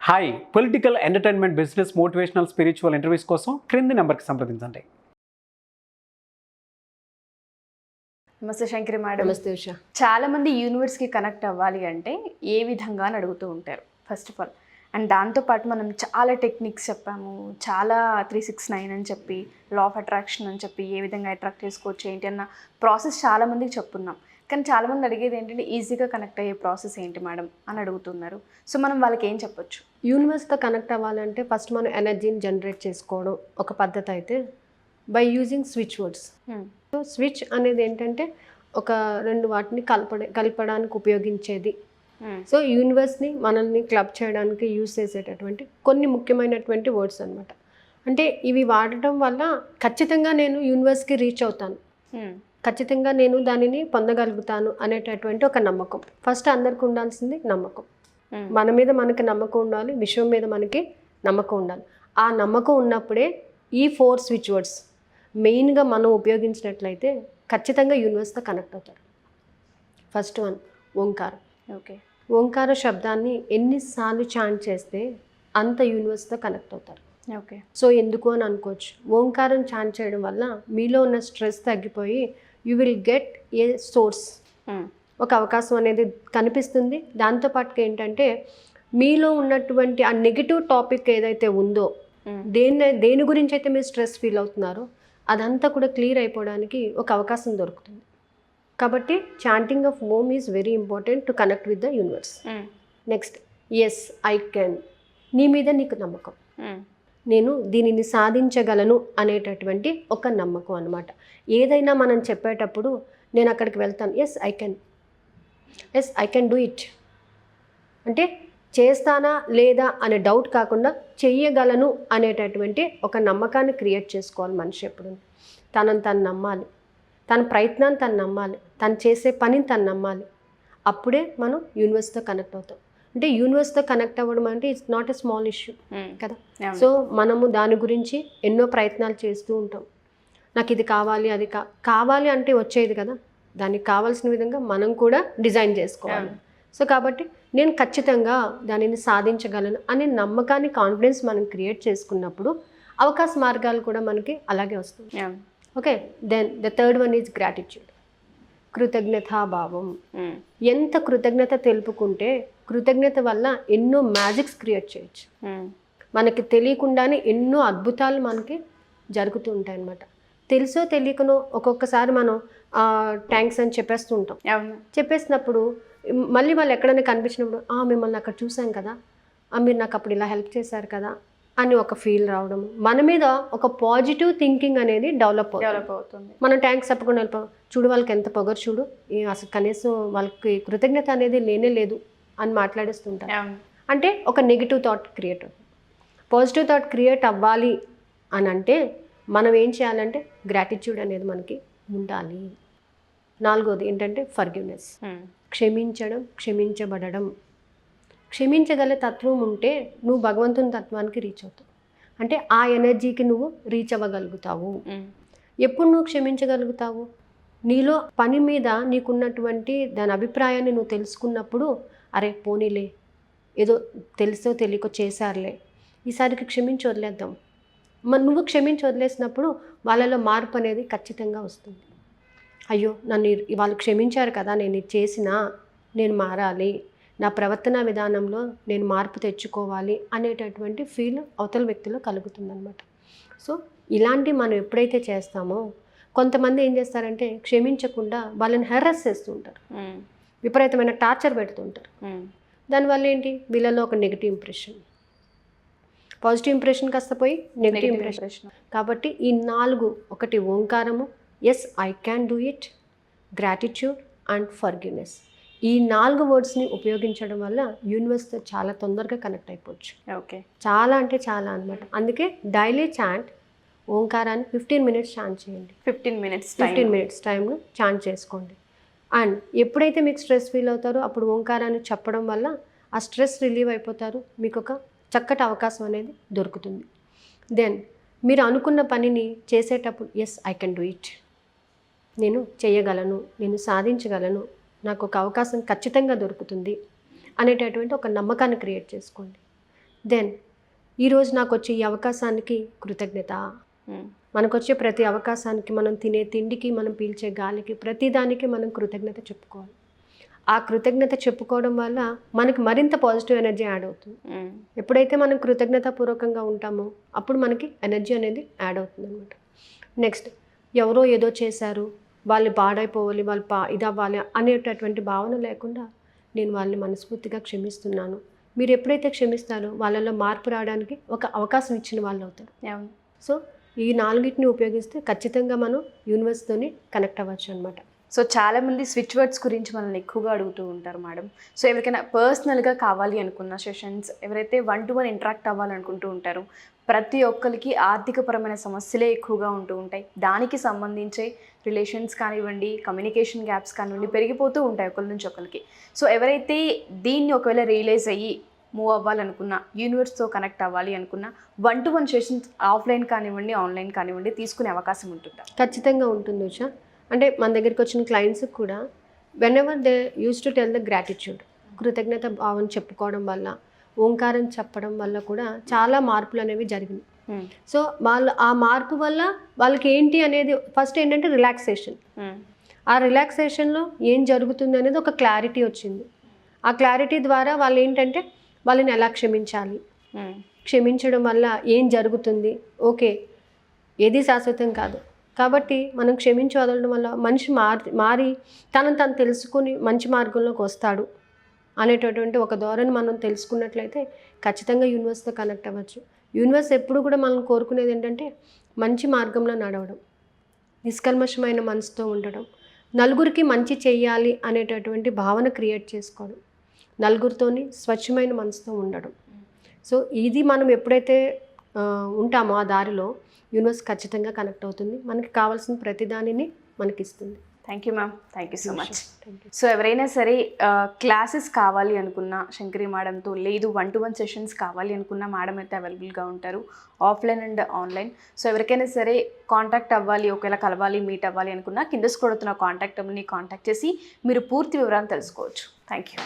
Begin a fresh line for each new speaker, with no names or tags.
Hi, political, entertainment, business, motivational, spiritual interviews కోసం క్రింది నెంబర్కి సంప్రదించండి.
నమస్తే శంకరి మేడం.
నమస్తే ఉషా.
చాలా మంది యూనివర్స్కి కనెక్ట్ అవ్వాలి అంటే ఏ విధంగా అని అడుగుతూ ఉంటారు ఫస్ట్ ఆఫ్ ఆల్. అండ్ దాంతోపాటు మనం చాలా టెక్నిక్స్ చెప్పాము, చాలా 369 అని చెప్పి, లా ఆఫ్ అట్రాక్షన్ అని చెప్పి ఏ విధంగా అట్రాక్ట్ చేసుకోవచ్చు ఏంటి అన్న ప్రాసెస్ చాలామందికి చెప్పున్నాం. కానీ చాలామంది అడిగేది ఏంటంటే ఈజీగా కనెక్ట్ అయ్యే ప్రాసెస్ ఏంటి మేడం అని అడుగుతున్నారు. సో మనం వాళ్ళకి ఏం చెప్పొచ్చు?
యూనివర్స్తో కనెక్ట్ అవ్వాలంటే ఫస్ట్ మనం ఎనర్జీని జనరేట్ చేసుకోవడం ఒక పద్ధతి అయితే by using switch words. So switch అనేది ఏంటంటే ఒక రెండు వాటిని కలపడానికి ఉపయోగించేది. సో యూనివర్స్ని మనల్ని క్లబ్ చేయడానికి యూజ్ చేసేటటువంటి కొన్ని ముఖ్యమైనటువంటి వర్డ్స్ అనమాట. అంటే ఇవి వాడటం వల్ల ఖచ్చితంగా నేను యూనివర్స్కి రీచ్ అవుతాను, ఖచ్చితంగా నేను దానిని పొందగలుగుతాను అనేటటువంటి ఒక నమ్మకం. ఫస్ట్ అందరికి ఉండాల్సింది నమ్మకం. మన మీద మనకి నమ్మకం ఉండాలి, విశ్వం మీద మనకి నమ్మకం ఉండాలి. ఆ నమ్మకం ఉన్నప్పుడే ఈ 4 స్విచ్ వర్డ్స్ మెయిన్గా మనం ఉపయోగించినట్లయితే ఖచ్చితంగా యూనివర్స్తో కనెక్ట్ అవుతారు. ఫస్ట్ వన్ ఓంకారం.
ఓకే,
ఓంకార శబ్దాన్ని ఎన్నిసార్లు చాంట్ చేస్తే అంత యూనివర్స్తో కనెక్ట్ అవుతారు.
ఓకే.
సో ఎందుకు అని అనుకోవచ్చు. ఓంకారం చాంట్ చేయడం వల్ల మీలో ఉన్న స్ట్రెస్ తగ్గిపోయి you will get a source, ఒక అవకాశం అనేది కనిపిస్తుంది. దాంతోపాటుగా ఏంటంటే మీలో ఉన్నటువంటి ఆ నెగిటివ్ టాపిక్ ఏదైతే ఉందో, దేని గురించి అయితే మీరు స్ట్రెస్ ఫీల్ అవుతున్నారో అదంతా కూడా క్లియర్ అయిపోవడానికి ఒక అవకాశం దొరుకుతుంది. కాబట్టి chanting of Om is very important to connect with the universe. Next yes I can. నీ మీద నీకు నమ్మకం, నేను దీనిని సాధించగలను అనేటటువంటి ఒక నమ్మకం అనమాట. ఏదైనా మనం చెప్పేటప్పుడు నేను అక్కడికి వెళ్తాను, yes I can do it అంటే చేస్తానా లేదా అనే డౌట్ కాకుండా చెయ్యగలను అనేటటువంటి ఒక నమ్మకాన్ని క్రియేట్ చేసుకోవాలి మనిషి. ఎప్పుడు తనను తను నమ్మాలి, తన ప్రయత్నాన్ని తను నమ్మాలి, తను చేసే పనిని తను నమ్మాలి. అప్పుడే మనం యూనివర్స్తో కనెక్ట్ అవుతాం. అంటే యూనివర్స్తో కనెక్ట్ అవ్వడం అంటే it's not a small issue కదా. సో మనము దాని గురించి ఎన్నో ప్రయత్నాలు చేస్తూ ఉంటాం. నాకు ఇది కావాలి, అది కావాలి అంటే వచ్చేది కదా, దానికి కావాల్సిన విధంగా మనం కూడా డిజైన్ చేసుకోవాలి. సో కాబట్టి నేను ఖచ్చితంగా దానిని సాధించగలను అనే నమ్మకాన్ని, కాన్ఫిడెన్స్ మనం క్రియేట్ చేసుకున్నప్పుడు అవకాశ మార్గాలు కూడా మనకి అలాగే వస్తుంది. Okay, then the third one is gratitude, కృతజ్ఞతాభావం. ఎంత కృతజ్ఞత తెలుపుకుంటే కృతజ్ఞత వల్ల ఎన్నో మ్యాజిక్స్ క్రియేట్ చేయొచ్చు. మనకి తెలియకుండానే ఎన్నో అద్భుతాలు మనకి జరుగుతూ ఉంటాయి అన్నమాట. తెలుసో తెలియకనో ఒక్కొక్కసారి మనం థ్యాంక్స్ అని చెప్పేస్తూ ఉంటాం. చెప్పేసినప్పుడు మళ్ళీ వాళ్ళు ఎక్కడైనా కనిపించినప్పుడు మిమ్మల్ని అక్కడ చూసాం కదా, మీరు నాకు అప్పుడు ఇలా హెల్ప్ చేశారు కదా అని ఒక ఫీల్ రావడం, మన మీద ఒక పాజిటివ్ థింకింగ్ అనేది డెవలప్ అవుతుంది. మనం థ్యాంక్స్ చెప్పకుండా వెళ్ళిపోం, చూడు వాళ్ళకి ఎంత పొగరు, చూడు అసలు కనీసం వాళ్ళకి కృతజ్ఞత అనేది లేనే లేదు అని మాట్లాడేస్తుంటారు. అంటే ఒక నెగిటివ్ థాట్ క్రియేట్ అవుతుంది. పాజిటివ్ థాట్ క్రియేట్ అవ్వాలి అని అంటే మనం ఏం చేయాలంటే గ్రాటిట్యూడ్ అనేది మనకి ఉండాలి. 4వది ఏంటంటే ఫర్గివ్నెస్, క్షమించడం, క్షమించబడడం. క్షమించగల తత్వం ఉంటే నువ్వు భగవంతుని తత్వానికి రీచ్ అవుతావు. అంటే ఆ ఎనర్జీకి నువ్వు రీచ్ అవ్వగలుగుతావు. ఎప్పుడు నువ్వు క్షమించగలుగుతావు? నీలో పని మీద నీకున్నటువంటి దాని అభిప్రాయాన్ని నువ్వు తెలుసుకున్నప్పుడు, అరే పోనీలే, ఏదో తెలుసో తెలియకో చేశారులే, ఈసారికి క్షమించి వదిలేద్దాం. మరి నువ్వు క్షమించి వదిలేసినప్పుడు వాళ్ళలో మార్పు అనేది ఖచ్చితంగా వస్తుంది. అయ్యో నన్ను వాళ్ళు క్షమించారు కదా, నేను ఇది చేసినా నేను మారాలి, నా ప్రవర్తన విధానంలో నేను మార్పు తెచ్చుకోవాలి అనేటటువంటి ఫీల్ అవతల వ్యక్తిలో కలుగుతుందన్నమాట. సో ఇలాంటి మనం ఎప్పుడైతే చేస్తామో, కొంతమంది ఏం చేస్తారంటే క్షమించకుండా వాళ్ళని హెరాస్ చేస్తూ ఉంటారు, విపరీతమైన టార్చర్ పెడుతుంటారు. దానివల్ల ఏంటి, వీళ్ళలో ఒక నెగిటివ్ ఇంప్రెషన్, పాజిటివ్ ఇంప్రెషన్ కాస్త పోయి నెగిటివ్ ఇంప్రెషన్. కాబట్టి ఈ 4, ఒకటి ఓంకారము, yes I can do it, gratitude and forgiveness. ఈ 4 వర్డ్స్ని ఉపయోగించడం వల్ల యూనివర్స్తో చాలా తొందరగా కనెక్ట్ అయిపోవచ్చు.
ఓకే, చాలా
అంటే చాలా అనమాట. అందుకే డైలీ చాంట్ ఓంకారాన్ని 15 మినిట్స్ చాంట్ చేయండి. 15 మినిట్స్ టైంను చాంట్ చేసుకోండి. అండ్ ఎప్పుడైతే మీకు స్ట్రెస్ ఫీల్ అవుతారో అప్పుడు ఓంకారాన్ని చెప్పడం వల్ల ఆ స్ట్రెస్ రిలీవ్ అయిపోతారు, మీకు ఒక చక్కటి అవకాశం అనేది దొరుకుతుంది. దెన్ మీరు అనుకున్న పనిని చేసేటప్పుడు yes I can do it, నేను చేయగలను, నేను సాధించగలను, నాకు ఒక అవకాశం ఖచ్చితంగా దొరుకుతుంది అనేటటువంటి ఒక నమ్మకాన్ని క్రియేట్ చేసుకోండి. దెన్ ఈరోజు నాకు వచ్చే ఈ అవకాశానికి కృతజ్ఞత. మనకు వచ్చే ప్రతి అవకాశానికి, మనం తినే తిండికి, మనం పీల్చే గాలికి, ప్రతిదానికి మనం కృతజ్ఞత చెప్పుకోవాలి. ఆ కృతజ్ఞత చెప్పుకోవడం వల్ల మనకి మరింత పాజిటివ్ ఎనర్జీ యాడ్ అవుతుంది. ఎప్పుడైతే మనం కృతజ్ఞతాపూర్వకంగా ఉంటామో అప్పుడు మనకి ఎనర్జీ అనేది యాడ్ అవుతుంది అనమాట. నెక్స్ట్, ఎవరో ఏదో చేశారు, వాళ్ళు పాడైపోవాలి, వాళ్ళు ఇదవ్వాలి అనేటటువంటి భావన లేకుండా నేను వాళ్ళని మనస్ఫూర్తిగా క్షమిస్తున్నాను. మీరు ఎప్పుడైతే క్షమిస్తారో వాళ్ళలో మార్పు రావడానికి ఒక అవకాశం ఇచ్చిన వాళ్ళు అవుతారు. సో ఈ 4ని ఉపయోగిస్తే ఖచ్చితంగా మనం యూనివర్స్తోని కనెక్ట్ అవ్వచ్చు అనమాట.
సో చాలామంది స్విచ్ వర్డ్స్ గురించి మనల్ని ఎక్కువగా అడుగుతూ ఉంటారు మేడం. సో ఎవరికైనా పర్సనల్గా కావాలి అనుకున్న సెషన్స్, ఎవరైతే 1-to-1 ఇంటరాక్ట్ అవ్వాలనుకుంటూ ఉంటారో, ప్రతి ఒక్కరికి ఆర్థికపరమైన సమస్యలే ఎక్కువగా ఉంటూ ఉంటాయి. దానికి సంబంధించే రిలేషన్స్ కానివ్వండి, కమ్యూనికేషన్ గ్యాప్స్ కానివ్వండి పెరిగిపోతూ ఉంటాయి ఒకరి నుంచి ఒకరికి. సో ఎవరైతే దీన్ని ఒకవేళ రియలైజ్ అయ్యి మూవ్ అవ్వాలనుకున్నా, యూనివర్స్తో కనెక్ట్ అవ్వాలి అనుకున్నా, 1-to-1 సెషన్స్ ఆఫ్లైన్ కానివ్వండి, ఆన్లైన్ కానివ్వండి తీసుకునే అవకాశం ఉంటుందా?
ఖచ్చితంగా ఉంటుంది ఉషా. అంటే మన దగ్గరికి వచ్చిన క్లయింట్స్కి కూడా whenever they use to tell the gratitude, కృతజ్ఞత భావం చెప్పుకోవడం వల్ల, ఓంకారం చెప్పడం వల్ల కూడా చాలా మార్పులు అనేవి జరిగినాయి. సో వాళ్ళు ఆ మార్పు వల్ల వాళ్ళకి ఏంటి అనేది ఫస్ట్ ఏంటంటే రిలాక్సేషన్. ఆ రిలాక్సేషన్లో ఏం జరుగుతుంది అనేది ఒక క్లారిటీ వచ్చింది. ఆ క్లారిటీ ద్వారా వాళ్ళు ఏంటంటే వాళ్ళని ఎలా క్షమించాలి, క్షమించడం వల్ల ఏం జరుగుతుంది, ఓకే ఏది శాశ్వతం కాదు కాబట్టి మనం క్షమించి వదలడం వల్ల మనిషి మారి తనను తను తెలుసుకుని మంచి మార్గంలోకి వస్తాడు అనేటటువంటి ఒక ధోరణి మనం తెలుసుకున్నట్లయితే ఖచ్చితంగా యూనివర్స్తో కనెక్ట్ అవ్వచ్చు. యూనివర్స్ ఎప్పుడు కూడా మనం కోరుకునేది ఏంటంటే మంచి మార్గంలో నడవడం, నిష్కల్మషమైన మనసుతో ఉండడం, నలుగురికి మంచి చెయ్యాలి అనేటటువంటి భావన క్రియేట్ చేసుకోవడం, నలుగురితోని స్వచ్ఛమైన మనసుతో ఉండడం. సో ఇది మనం ఎప్పుడైతే ఉంటామో ఆ దారిలో యూనివర్స్ ఖచ్చితంగా కనెక్ట్ అవుతుంది, మనకి కావాల్సిన ప్రతిదానిని మనకి ఇస్తుంది.
Thank you ma'am, thank you so much. So ఎవరైనా సరే క్లాసెస్ కావాలి అనుకున్నా శంకరి మేడంతో, లేదు 1-to-1 సెషన్స్ కావాలి అనుకున్నా మేడం అయితే అవైలబుల్గా ఉంటారు, ఆఫ్లైన్ అండ్ ఆన్లైన్. సో ఎవరికైనా సరే కాంటాక్ట్ అవ్వాలి, ఒకవేళ కలవాలి, మీట్ అవ్వాలి అనుకున్నా కింద స్క్రోల్ అవుతున్న కాంటాక్ట్ చేసి మీరు పూర్తి వివరాలు తెలుసుకోవచ్చు. Thank you.